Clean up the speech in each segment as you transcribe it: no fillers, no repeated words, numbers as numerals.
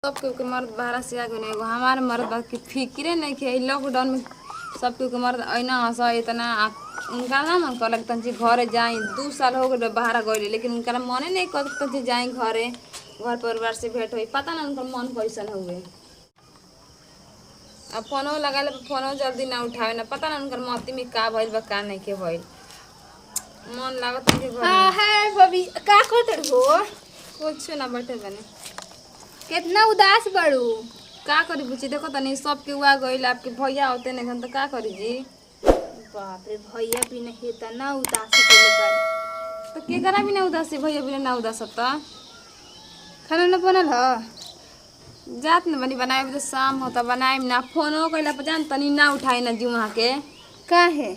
सबके मर्द बाहर से आ गए एगो हमारे मर्द बात की फिक्रे नहीं खे लॉकडाउन में सबके मर्द ऐना हंस इतना उनका ना मन कर तन घरे जाई 2 साल हो गए बाहर गए लेकिन उनका मने नहीं कर तन जाई घरे घर परिवार से भेंट हुई पता ना उनका मन कैसन हुए। अब फोनो लगा फोनो जल्दी ना उठावे ना पता ना उनकर मती में का भइल बा का नहीं के भइल मन लागत है घर हाँ है बबी का करत हो कुछ ना बैठे बने कितना उदास बड़ू। का करी बुची देखो तनी सबके हुआ गइल आपके भैया होते नहीं तो का करी जी। बाप रे भैया भी नहीं था ना उदास होले बा तो के करा भी ना उदासी भैया भी ना उदास होता खाना न बनल ह जात न बनी बनाए तो शाम होता बनाए ना फोनो कइला पर जान तनी ना उठाई ना जी वहां के काहे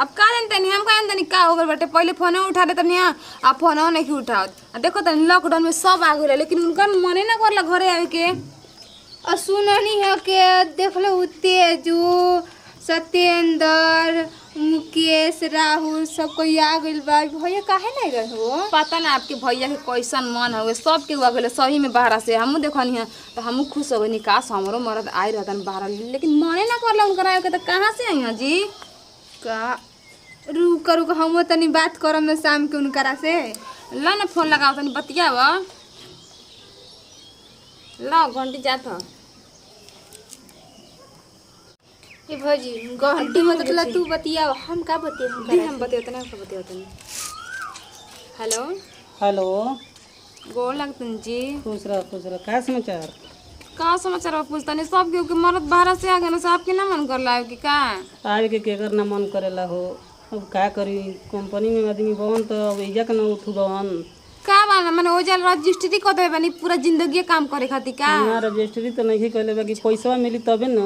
अब का जानते नहीं हम का जानते का हो गल बटे पहले फोनो उठा ले तनी अब फोनो नहीं उठावत देखो तनी लॉकडाउन में सब आ गए लेकिन उनका मने ना करला घरे आवे के और सुननी है के देख लो तेजू सत्येंद्र मुकेश राहुल सब कोई आ गइल बा भैया काहे नहीं रहो पता ना आपके भैया के कैसन मन हुए सब के हुआ गए सही में बाहर से हमू देखनी है तो हमू खुश हो गई निकास हमरो मरद आई रहतन बाहर लेकिन मने ना करला उनकर आवे के तो कहां से आई जी का रुक रुक हम तनी बात करम न शाम के उनकरा से ला ना फोन लगाओ तनी बतियाव ला घंटी जात ह ए भौजी घंटी मतलब तू बतिया हम का बतिया हम बतिया तना का बतिया तनी हेलो हेलो गोर लगतन जी खुश रह का समाचार का समाचार बा पूछतनी सब के मरद बाहर से आ गए ना साहब के ना मन कर ला कि का आवे के केकर ना मन करेला हो। अब का करी कंपनी में आदमी बहन तो अब इजा के ना उठू बहन का बाना माने ओजल रजिस्ट्री कर दे बनी पूरा जिंदगी काम करे खातिर का ना रजिस्ट्री तो नहीं कहले बाकी पैसा मिली तबे न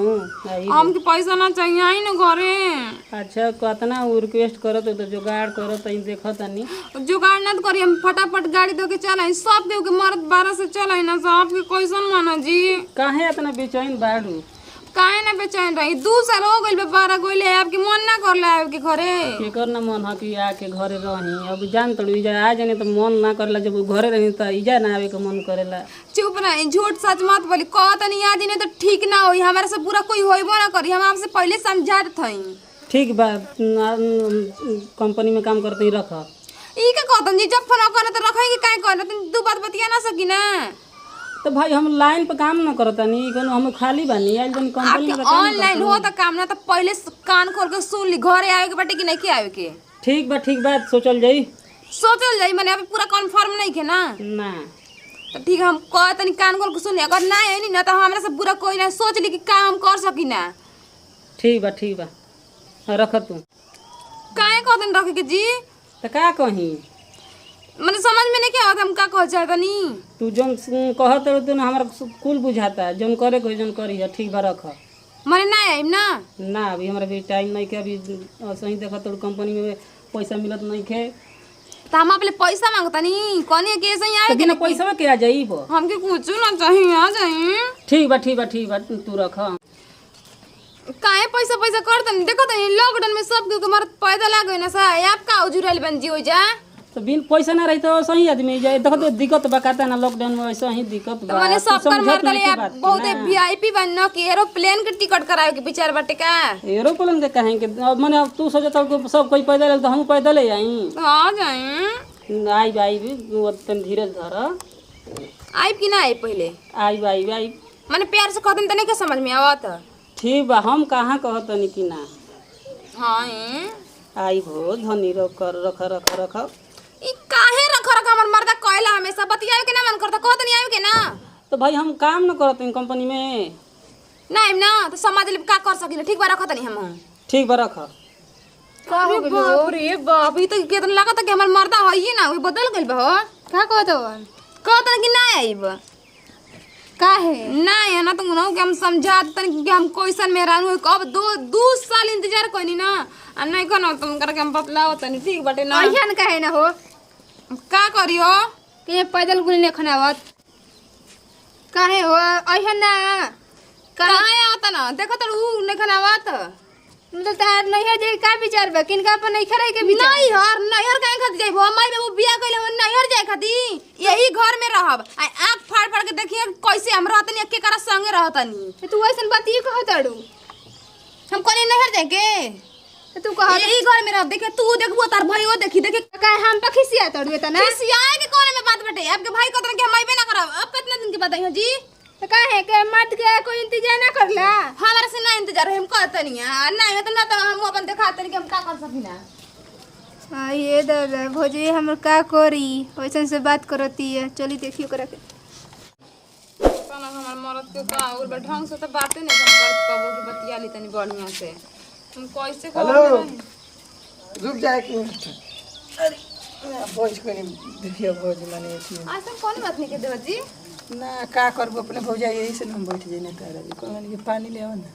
आई। हम के पैसा ना चाहिए आई ना घरे अच्छा कतना रिक्वेस्ट करत तो जुगाड़ करत ई देखत तनी जुगाड़ ना करी हम फटाफट गाड़ी दो के चल सब के मरद बारह से चल ना साहब के कैसन माना जी काहे इतना बेचैन बाड़ू काहे ना बेचैन रही 2 साल हो गइल बारह गइले आपके मन ना करला आपके घरे केकर ना मन ह कि आके घरे रही अब जान तड़ू इजा आ जाने तो मन ना करला जब घरे रही तो इजा ना आवे के मन करेला। चुप रही झूठ सच मत बोली कहत नहीं याद नहीं तो ठीक ना होई हमारे से पूरा कोई होइबो ना करी हम आपसे पहले समझात थई ठीक बा कंपनी में काम करते ही रख ई के कहतन जी जब फोन करत रखै के काहे करत दू बात बतिया ना सकी ना तो भाई हम लाइन पे काम ना करतानी कोनो हम खाली बानी आइल बनी कंपनी में काम ऑनलाइन हो त काम ना तो पहले कान खोल के सुन ली घरे आवे के बाटे कि नहीं के आवे के ठीक बा सोचल जाई माने अभी पूरा कंफर्म नहीं के ना तो ठीक हम कहतनी कान खोल के सुन अगर ना आई ना तो हमरा से पूरा कोई ना सोच ली कि काम कर सकी ना। ठीक बा रख तू काहे कहतन रखे के जी तो का कही मने समझ में नहीं क्या होता हम का कह चाहतनी तू जोन कहत रह तू हमरा कुल बुझाता जोन करे कोई जोन करी है ठीक बा रख मने ना आई ना अभी हमरा भी टाइम नहीं के अभी सही देखत तो कंपनी में पैसा मिलत नहीं के तो हम अपने पैसा मांगतनी कोनी के ऐसे ही आवे बिना पैसा के आ जाइब हमके कुछ ना चाहिए आ जाई ठीक बा तू रख काहे पैसा करतनी देखो तनी लॉकडाउन में सब के मरद पैदल आ गए ना सा आप का उजुरल बन जी हो जा तो बिन पैसा ना रही तो सही आदमी जाए देखो तो दिक्कत बा कहता ना लॉकडाउन में वैसा ही दिक्कत बा माने सब कर मरदले आप बहुत वीआईपी बननो कि एरोप्लेन के टिकट करावे के विचार बाटे का एरोप्लेन के कहें के माने अब तू सोचत को सब कोई पैदल तो हम पैदल ही आई हां जाई आई भी तन धीरज धर आई कि ना आई पहले आई माने प्यार से कहतन त नहीं के समझ में आवत ठीक बा हम कहां कहतनी कि ना हां आई भो धनी रख ई काहे रख हमर मर्दा कहला हमेशा बतियावे के ना मन करता कहत नहीं आवे के ना तो भाई हम काम न करत हई कंपनी में नहीं ना तो समाज ले का कर सकिन ठीक बा रखत नहीं हम ठीक बा रख का हो गेलो बाप रे बाप ई तो केतन लागत कि हमर मर्दा होई ना ओई बदल गइल बा हो का कहत कि ना आइब काहे ना है ना तुम ना कि हम समझा तन कि हम कैसन में रहनु कब 2 साल इंतजार कोनी ना आ नहीं कोनो तुम करके हम बतलाओ तनी ठीक बाटे ना अहियन काहे ना हो का करियो के पैदल गुल ने खनावत काहे हो अहियन ना कहां आवत ना देखो त ऊ नहीं खनावत मतलब तार नैहर जाए का विचार बा किनका अपन नहीं खराई के विचार नैहर काहे खातिर जाइबो माई बाबू बियाह कइले हम नैहर जाए खातिर यही घर में रहब आ आंख फाड़ फाड़ के देखिए कैसे हम रहतनी के करा संगे रहतनी तू ऐसन बात ये कहताड़ू हम कोनी नैहर जाए के तू कह यही घर में रह देखे तू देखबो तार भाईओ देखी देखे काहे हम पे खिसिया तड़ू इतना खिसियाए के कोने में बात बटे आपके भाई कहत रहे कि हम आइबे ना करब अब कितना दिन के बाद आइयो जी तो काहे के मत के कोई इंतजार ना करला हमारा से ना इंतजार है हम कहतनी नहीं तो ना तो हम अपन दिखातनी कि हम का कर सकिना हां ये दादा भौजी हमर का करी वैसन से बात करती है चली देखियो करा के साला हमार मरद के का और बा ढंग से तो बातें नहीं हम करत कबो की बतिया ली तनी बढ़िया से हम कैसे हेलो रुक जाए कि अरे भोज को देखियो भोज माने ऐसा कौन बात नहीं के देवर जी ना का करबो अपने भौजा यही से हम बैठ जाइने तारा जी को माने कि पानी ले आओ ना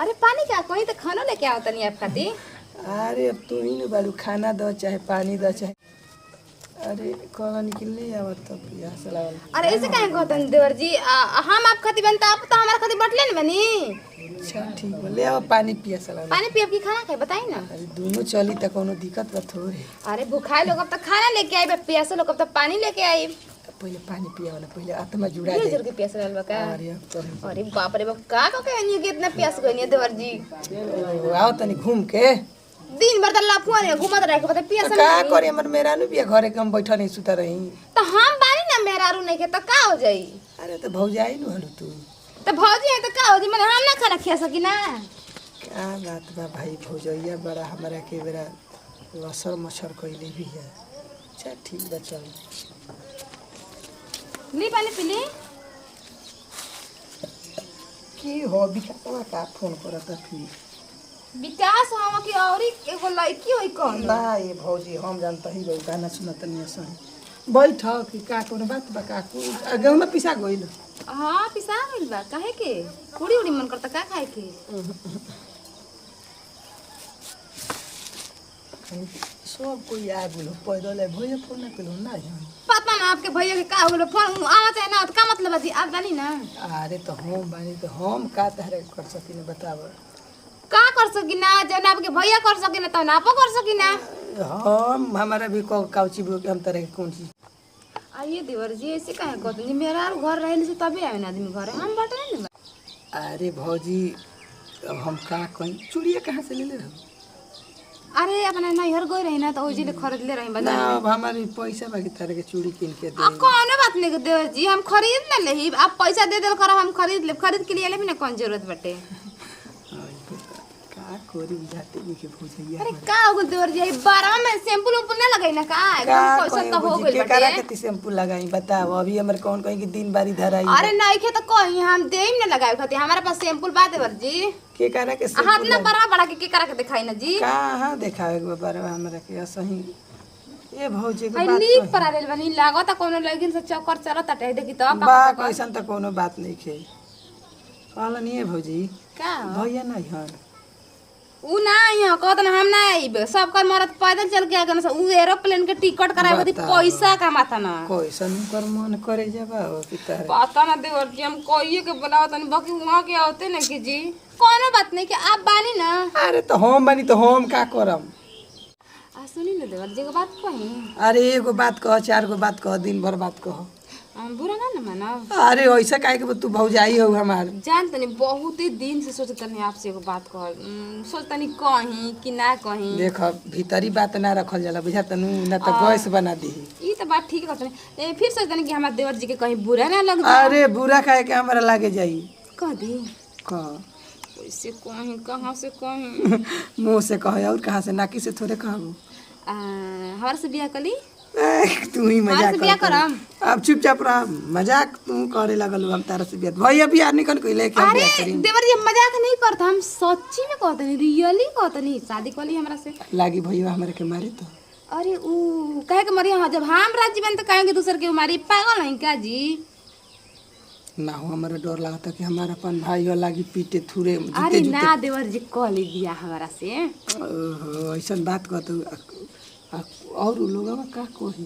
अरे पानी क्या कोई तो खाना लेके आओ तनी आप खातिर अरे अब तू ही न बालू खाना दो चाहे पानी दो चाहे अरे कहनी कि ले आओ तब पिया सलाम अरे ऐसे काहे कहतन देवर जी हम आप खातिर बनता आप तो हमारे खातिर बटले न बनी अच्छा ठीक है ले आओ पानी पिया सलाम पानी पियब की खाना खाए बताई ना अरे दोनों चली त कोनो दिक्कत बा थोड़े अरे भूखाए लोग अब तक खाना लेके आए प्यासे लोग अब तक पानी लेके आए पहले पानी पिया ना पहले आत्मा जुड़ा ये दे जोर के प्यास रहल बा का अरे अब तो अरे बाप रे बाप का कहनी कि इतना प्यास गइनी देवर जी आओ तनी घूम के दिन भर त लफुआ ने घुमत रहे के पता प्यास का करे हमर मेरा नु बिया घरे के हम बैठा नहीं सुता रही तो हम बानी ना मेहरारू नहीं के तो का हो जाई अरे तो भौजाई नु हनु तू तो भौजी है तो का हो जाई मैंने हम ना खाना खिया सकी ना क्या बात बा भाई भौजैया बड़ा हमारा के बेरा लसर मच्छर कइले भी है अच्छा ठीक बा चल ली पानी पी ली की हो बिका का फोन करता फिर विकास हम की औरी एगो लड़की होई कौन ना ये भौजी हम जानता ही गई गाना सुनत नहीं सही बैठ कि का कोनो बात बा का गाँव में पिसा गइल हां पिसा गइल बा काहे के पूरी उड़ी मन करता का खाए के सब कोई आ गेलो पैदल है भैया फोन ना कलो ना पता ना आपके भैया के का हो गेलो फोन आवा चाहे ना तो का मतलब है जी आप जानी ना अरे तो हम बानी तो हम का तहरे कर सकिन बताव का कर सकी ना जब आपके भैया कर सकी ना तो ना आपो कर सकी ना हम हमारा भी काउची बो के हम तरह के कौन चीज आइए देवर जी ऐसे काहे कहत मेरा घर रहले से तभी आवे ना आदमी घर हम बाटे नहीं बा अरे भौजी अब हम का कहीं चूड़िया कहाँ से ले ले रहो अरे अपना नैहर गई रही ना तो ओजी ले खरीद ले रही ना बाजार अब हमारी पैसा बाकी तरह के चूड़ी किन के दे अब कौन बात नहीं के देवर जी हम खरीद ना लेही आप पैसा दे देल कर हम खरीद ले खरीद के लिए ले भी ना कौन जरूरत बाटे का कोरी जाते नहीं के भौजैया अरे का हो गइल देवर जी 12 में शैम्पू उम्पू ना लगाई ना का एकदम पैसा तो हो गइल के करा बाटे के शैम्पू लगाई बताओ अभी हमर कौन कहीं की दिन बारी धराई अरे नहीं खे तो कहीं हम देम ना लगाए खातिर हमारे पास शैम्पू बा देवर जी के करा के हाथ ना बड़ा बड़ा के करा के दिखाई ना जी कहाँ देखावे के बारे में हमरा के सही ए भौजी के आई बात लीक पर आरेल बनी लागत कोनो लगिन से चक्कर चलत आटे देखी तो बा कैसन त कोनो बात नहीं खे कहला नहीं है भौजी का भैया नहीं हन उ ना यहाँ कहत ना हम ना आइब सबकर मरद पैदल चल के आ गन उ एरोप्लेन के टिकट करावे खातिर बताओ। पैसा कमाता ना कैसन कर मन करे जाबा हो कि तारे पता ना देवर जी हम कहिए के बुलाओ तनी बाकी वहां के आते ना कि जी कोनो बात नहीं कि आप बानी ना अरे तो हम बानी तो हम का करम आ सुनी ना देवर जी के बात कही अरे एगो बात कह चार गो बात कह दिन भर बात कह बुरा ना ना मानब अरे ऐसा काहे के तू भौजाई हो हमार जान तनी बहुत ही दिन से सोचत तनी आपसे एगो बात कह सोच तनी कहीं कि ना कहीं देख भीतरी बात ना रखल जाला बुझा तनु ना तो गैस बना दी ई तो बात ठीक है तनी फिर सोच तनी कि हमार देवर जी के कहीं बुरा ना लग जाए अरे बुरा काहे के हमरा लागे जाई कह दी कह कैसे कहीं कहाँ से कहीं मुंह से कह और कहाँ से नाकी से थोड़े कहबो हमार से बियाह कली तू ही हमारे मजाक से बियाह कर करम अब चुपचाप रह मजाक तू करे लगल हम तारा से बियाह भैया बियाह निकल कोई लेके हम अरे बियाह करी देवर जी मजाक नहीं करता हम सच्ची में कहते नहीं रियली कहते नहीं शादी कली हमरा से लागी भैया हमारे के मारे तो अरे ऊ कहे के मरिया हाँ जब हम राज्य बन तो कहेंगे दूसर के मारी पागल नहीं का जी ना हो हमारा डर लगता कि हमारा अपन भाई लागी पीटे थुरे अरे ना देवर जी कली बियाह हमारा से ओहो ऐसन बात कह तो और लोग का कही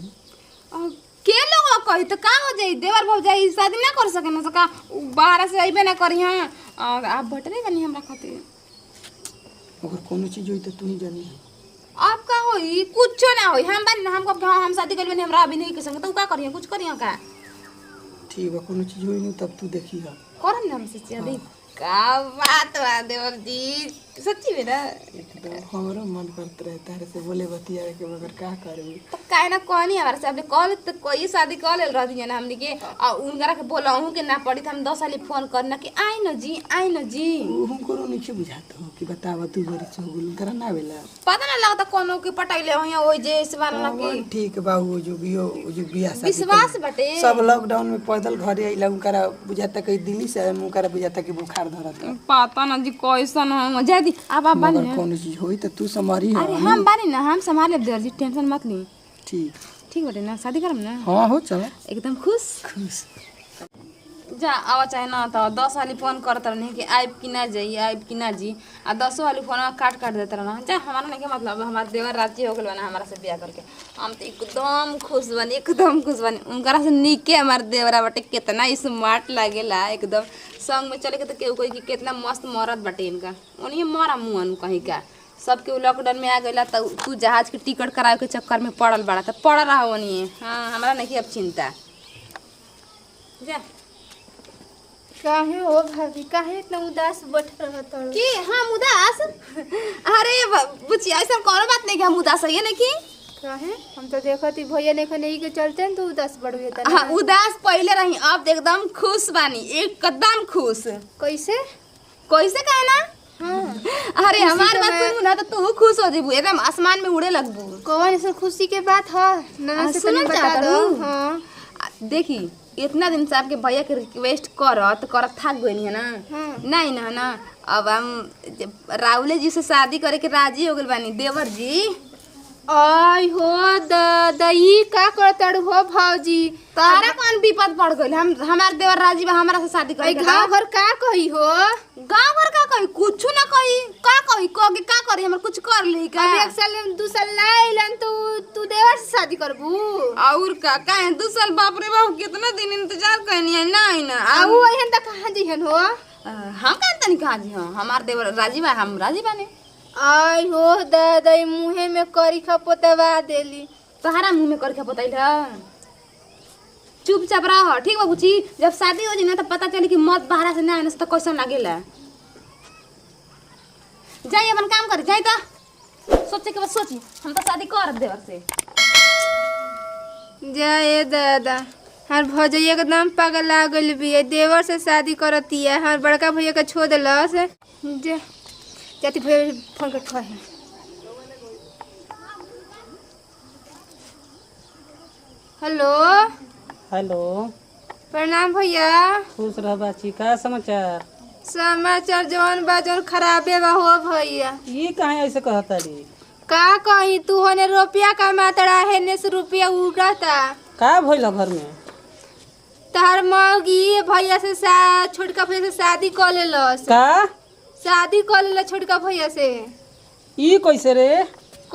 के लोग कही तो का हो जाई देवर भौजाई शादी ना कर सके ना सका बाहर से अइबे ना करी हां आप बटने बनी हमरा खातिर अगर कोनो चीज होई तो तू ही जानी। अब का होई कुछ ना होई हम बानी ना हमको हम शादी कर लेनी हमरा अभी नहीं के संग तू का करियो कुछ करियो का ठीक बा कोनो चीज होई नहीं तब तू देखिएगा। करम ना हमसे शादी का बात बा देवर जी सच्ची में ना एकदम हमारा मन करता रहे तारे से बोले बतिया के मगर का करबी। तो काहे ना कहनी हमारे से आपने कॉल तो कोई शादी कर ले रहती है ना हमने के और उनकरा के बोलहूं कि ना पड़ी तो हम 10 साल फोन करना कि आई न जी हम करो नहीं के बुझाता हो कि बतावा तू बड़ी चोगुल करा ना बेला पता ना लगता कोनो के पटाइले हो ओइ जे इस बार ना कि ठीक बा वो जो बियाह शादी विश्वास बटे सब लॉकडाउन में पैदल घरे आइला उनकरा बुझाता कि दिल्ली से उनकरा बुझाता कि बुखार धरता। पता ना जी कैसन हो जदी अब आप बानी मगर कोनो चीज होई तो तू संभारी अरे हम बानी ना हम संभाल लेब देवर जी टेंशन मत ली। ठीक बटे ना शादी करम ना हाँ हो चला एकदम खुश जा आवा चाहे ना तो 10 वाली फोन करत रहनी कि आइब कि ना जाई आइब कि ना जी आ 10 वाली फोन काट देते रहना जा हमारा नहीं के मतलब हमार देवर राजी हो गल ना हमारा से ब्याह करके हम तो एकदम खुश बनी उनकरा से निके हमार देवरा बटे कितना स्मार्ट लागेला एकदम संग में चले के तो केहू कोई कि कितना मस्त मरद बटे इनका उन्हीं मरा मुहन कहीं का सबके लॉकडाउन में आ गया तो तू जहाज के टिकट करावे के चक्कर में पड़ल बड़ा तो पड़ रहा उन्हीं। हाँ हमारा नहीं अब चिंता जा काहे हो भाभी काहे इतना उदास बैठ रहत हो कि हम उदास अरे बुच्ची ऐसा कोनो बात नहीं कि हम उदास है नहीं कि काहे हम तो देखती भैया नहीं के चलते न तो उदास बढ़ गए तना। हाँ उदास पहले रही अब एकदम खुश बानी एकदम खुश कैसे कहे ना हाँ अरे हमार बात सुन ना तो तू खुश हो जेबू एकदम आसमान में उड़े लगबू कौन ऐसा खुशी के बात है ना से तनी बता दो। हाँ देखी इतना दिन से आपके भैया के रिक्वेस्ट करत थक गई है ना नहीं ना अब हम राहुल जी से शादी करे के राजी हो गए बानी देवर जी। आई हो दई का करतड़ हो भौजी तारा कौन विपद पड़ गइल हम हमार देवर राजी बा हमरा से शादी करे के गांव घर का कही हो गांव घर का कही कुछ ना कही का कही कह का करी हमर कुछ कर ली का अब 1 साल 2 साल लाइलन तू देवर से शादी करबू और का काहे 2 साल बाप रे बाप कितना दिन इंतजार करनी है नहीं ना अब वहन त कहां जिहन हो हम का तनी कहां जी हां हमार देवर राजी बा हम राजी बाने। आई हो दादाई मुहे में करिखा पोतवा देली तोहरा मुंह में करिखा पोतैल चुपचाप रह ठीक बा बुची जब शादी हो जी ना तो पता चली कि मत बाहर से ना आने से तो कैसन लागेला जाई अपन काम कर जाई तो सोचे के बस सोची हम तो शादी कर देवर से जाए दादा हर भौजैया के एकदम पागल आ गइल बिया देवर से शादी करती है हर बड़का भैया के छोड़ देलस जा जाती भैया फोन कर कहे हेलो प्रणाम भैया खुश रह बाची का समाचार समाचार जौन बा जौन खराबे बा हो भैया ये काहे ऐसे कहता रे का कही तू होने रुपया कमातड़ा है ने से रुपया उड़ता का भइल घर में तार मौगी भैया से छोटका भैया से शादी कर लेलस का शादी कर लेला छोटका भैया से ई कैसे रे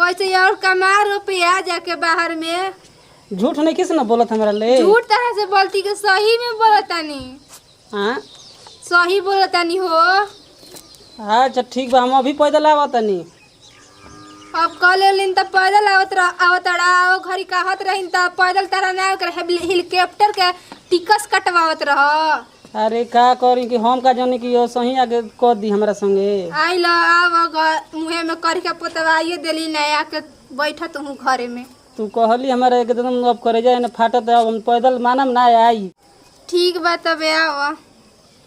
कैसे और कमा रुपया जाके बाहर में झूठ नहीं किस ना बोलत हमरा ले झूठ तरह से बोलती के सही में बोलतानी हां सही बोलतानी हो अच्छा ठीक बा हम अभी पैदल आवतनी अब कल लेलिन त पैदल आवतड़ा ओ घरी कहत रहिन त पैदल तारा ना कर हेलीकॉप्टर के टिकस कटवावत रह अरे का करी कि हम का जाने कि यो सही आगे कह दी हमरा संगे आई ल आव मुहे में कर के पोतवाइए देली नया के बैठा तू घरे में तू कहली हमारे एकदम अब करे जाए ना फाटत अब हम पैदल मानम ना आई ठीक बा तबे आव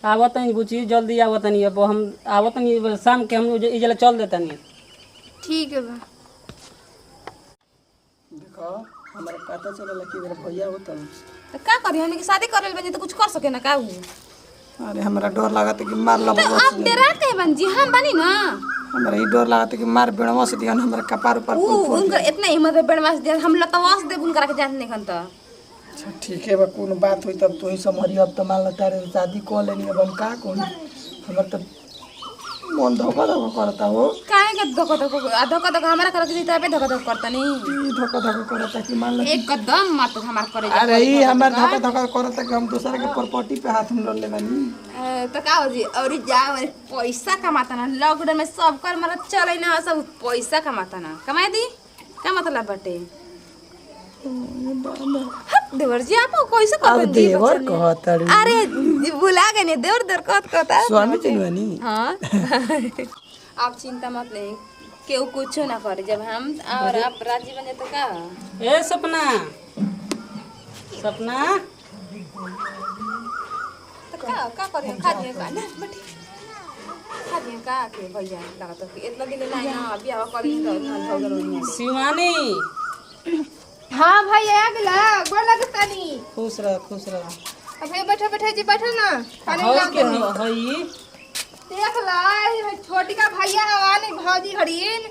आवतनी बुची जल्दी आवतनी अब हम आवतनी शाम के हम इजला चल देतनी ठीक बा देखो हमारा पता चलला कि मेरा भैया होता तो का करी हमनी के शादी करल बनी तो कुछ कर सके ना का अरे हमरा डर लागत कि मार लब तो अब डराते हैं बन जी हम बनी ना हमरा ही डर लागत कि मार बेड़वा से दिया हमरा कपार ऊपर उनकर इतना हिम्मत है बेड़वास दे हम लतवास दे उनकरा के जान नहीं खन त अच्छा ठीक है बा कोनो बात होई तब तू ही समझी अब तो मान ला तारे शादी को लेनी अब हम का कोई हमर तो मन धोखा धोखा करता हो काहे के धोखा धोखा हमारा करे के पे धोखा धोखा करता नहीं ई धोखा धोखा करता कि मान लो एकदम मत हमार करे अरे ई हमार धोखा धोखा करता कि हम दूसरे के प्रॉपर्टी पे हाथ में ले बानी तो का हो जी और जाओ पैसा कमाता ना लॉकडाउन में सब कर मतलब चले ना सब पैसा कमाता ना कमाए दी का मतलब बटे देवर जी आप कैसे अब देवर कहता अरे बुला गए नहीं देवर देवर कहता स्वामी चलवानी हाँ आप चिंता मत नहीं केहू कुछ ना करे जब हम और आप राजी बन जाए तो का ए सपना सपना तो का करे खा दिए का ना बैठी खा दिए का के भैया लगा तो इतना दिन नहीं ना अभी आवा करी तो हो गलो शिवानी हाँ भैया आ गेला गोर लगतानी खुश रह अब भैया बैठो जी बैठो ना पानी हो लाओ के तनी। हई देख ला ये छोटी का भैया हवानी भौजी हड़ीन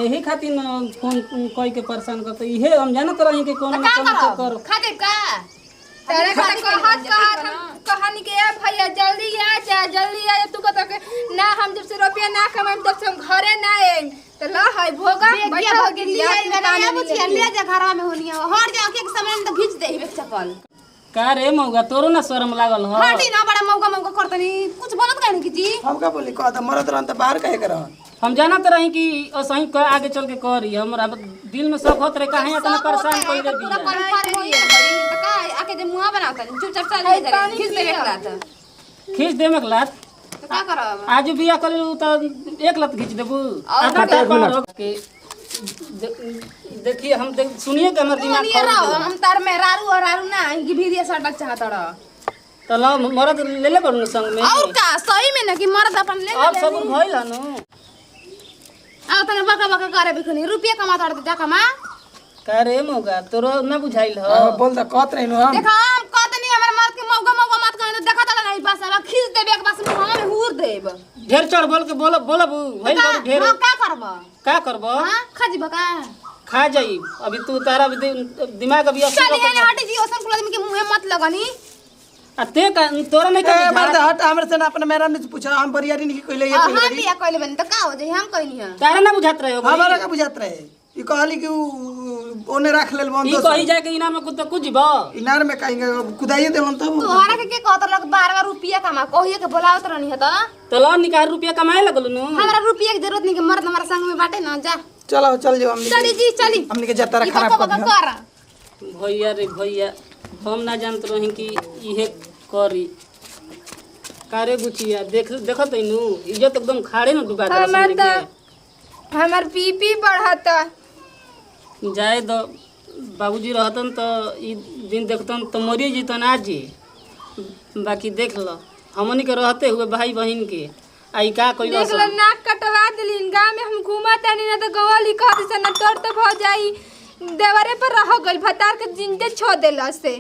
यही खातिर न फोन कोई के परेशान करते इहे हम जानत रही कि कोनो न कोनो तो कर खा दे का तेरे कहानी के आ भैया जल्दी आ तू कहता के ना हम जब से रुपया ना कमाएम तब से हम घरे ना आएम तो ला है भोगा बैठा हो गेली ले जा घर में होनी हट जा के समय में तो खींच दे ही चप्पल का रे मौगा तोरो ना शर्म लागल हो हटी ना बड़ा मौका करतनी कुछ बोलत कहनी की जी हम का बोली कहता मरत रहन त बाहर कहे कर हम जानत रही कि असही कर आगे चल के करी हमरा दिल में शक होत रहे काहे इतना परेशान कइले पूरा बिया कंफर्म होई तो का आके जे मुंह बनाता चुपचाप चल जा खींच दे एक लात खींच दे में लात तो का करब आज बिया कर त एक लात खींच देबू और खटा पार के देखिए हम सुनिए कि हमर दिमाग ये रहो हम तार में रारू ना कि भीरिया सटक चाहत रह तो ला मरद ले ले बड़ू संग में और का सही में ना कि मर्द अपन ले अब सब भइल हनु आ तने बका करे बिखनी रुपया कमाता रहते जा कमा का रे मौगा तोरो ना बुझाइल हो बोल त कहत रहिनु हम देखा हम कहतनी हमर मर्द के मौका मत करे देखा त नहीं बस अब खींच देबे एक बस मुंह में हुर देब ढेर चढ़ बोल के बोलब भइल बड़ ढेर हां का करब का करबो हां खाजी बका खा जाई अभी तू तारा दिमाग अभी चल ये हटे जी ओसन कुल आदमी के मुंह में मत लगनी आ ते का तोरा नहीं ए कर मर्द हट हमरे से ना अपने मेरा ने पूछा हम बरियारी नहीं कइले ये हां बिया कहले बनी त का हो जाई हम कहनी है तारा ना बुझात रहे हो हमारा का बुझात रहे ई कहली कि ओने रख लेल बंद ई कही जाए कि इनाम में कुछ कुछ बा इनार में कहीं कुदाइए देवन तब तोहरा के कहत लग 12 रुपया कमा कहिए के बोलावत रहनी है त तो ला निकाल रुपया कमाए लगल नु हमरा रुपया के जरूरत नहीं के मर्द हमारा संग में बाटे ना जा चलो चल जाओ हम चली जी चली हमने के जतरा ई खराब बका कर कर भैया रे भैया हम ना जानत रही कि इहे करी कारे गुचिया देखत नु इज्जत एकदम खाड़े न डुबा दे हमर त हमर बीपी बढ़ता जाए दो बाबूजी रहतन तो ई दिन देखतन तो मरिए जीतन आज ही बाकी देख लो हमनी के रहते हुए भाई बहन के आई का कोई देख लो नाक कटवा दिलिन गांव में हम घुमातानी ना तो गवाली कह दिस ना तोर तो भ जाई देवरे पर रह गइल भतार के जिंदे छो देला से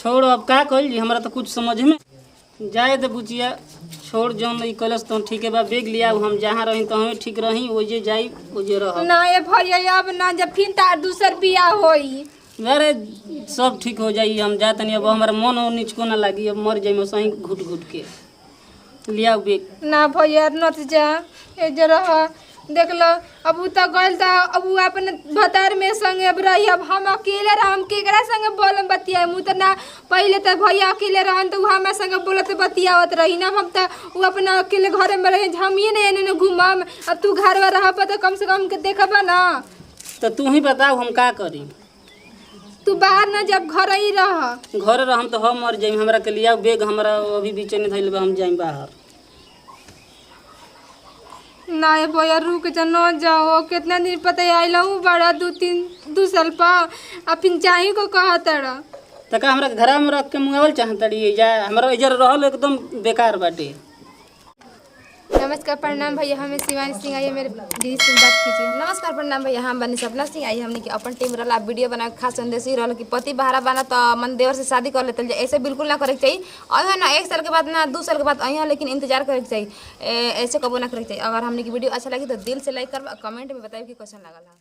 छोड़ अब का कइल जी हमरा तो कुछ समझ में जाए दे बुचिया छोड़ जौन ई कलस तो ठीक है बा बेग लिया हम जहाँ रही तो हमें ठीक रही ओजे जाई ओजे रह ना ये भैया अब ना जब फिर तार दूसर बियाह होई अरे सब ठीक हो जाई हम जात नहीं अब हमारा मन निचको ना लगी अब मर जाई सही घुट घुट के लिया बेग ना भैया नत जा ए जरा देख लो अब उ त गइल त अब उ अपन भतार में संगे अब रही अब हम अकेले रह हम केकरा संगे बोलम बतिया मु त ना पहले त भैया अकेले रहन त उ हमरा संगे बोलत बतियावत रही ना हम त उ अपना अकेले घरे में रहे हम ये नहीं एने घुमम अब तू घर में रह त कम से कम के देखबा ना तो तू ही बताओ हम का करी तू बाहर ना जब घर ही रह घर रहम तो हम मर जाई हमरा के लिया बेग हमरा अभी बीच में धइल बा हम जाई बाहर ना ये भैया रुक जा न जाओ कितना दिन पता आइल हूँ बड़ा 2 साल पा अपन चाही को कहत रहा तका हमरा के घरा में रख के मुंगावल चाहतड़ी जा हमरा इधर रहल एकदम बेकार बाटे नमस्कार प्रणाम भैया हमें शिवानी सिंह आइए मेरे दीदी से बात कीजिए। नमस्कार प्रणाम भैया हम बनी सपना सिंह आई हमने की अपन टीम रहा वीडियो बना के खास संदेश ही रहा कि पति बहरा बना तो मन देवर से शादी कर लेते ऐसे बिल्कुल ना करे के चाहिए अह ना 1 साल के बाद ना 2 साल के बाद अह लेकिन इंतजार करे के चाहिए ऐसे कबो ना करे के चाहिए। अगर हमने की वीडियो अच्छा लगी तो दिल से लाइक कर कमेंट में बताइए कि कैसा लगा।